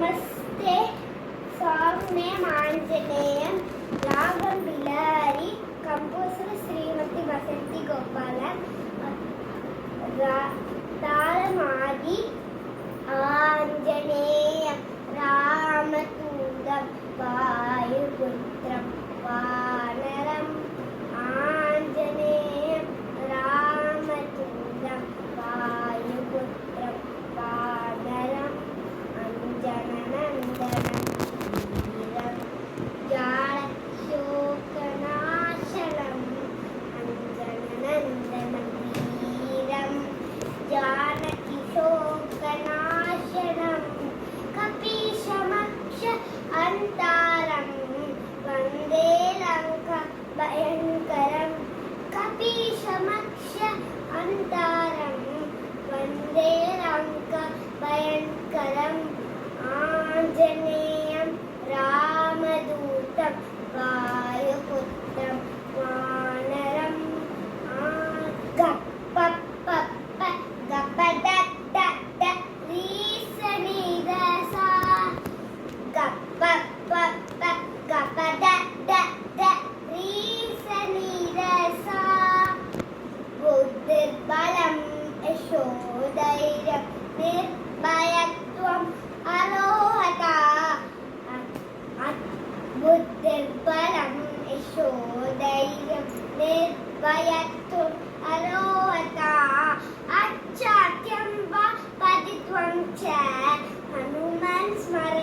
नमस्ते. Song name Anjaneyan. Ragam Bilari. Composer Srimati Basanti Gopalan. Talamadi Anjaneya Ramatundam Vayuputram Vanaram Anjaneya Ramatundam Vayuputram Vanaram Anjananandanam Veeram Jalakshokanashalam Anjananandanam Veeram Janakishokanashalam Kapishamaksha Antaram Vande Lanka Bhayankaram Kapishamaksha Antaram Vande Lanka Bhayankaram Anjaneyam Ramadutam Vayuputram Vanaram Gappapappa Gappadatta Risanidasa Gappapappa Gappadatta Risanidasa Buddhirbalam Yashodairam Nirbhayatvam Arohata Buddhirbalam Yashodairam Nirbhayatvam Arohata Acchatyam va Paditvam cha Hanuman Smara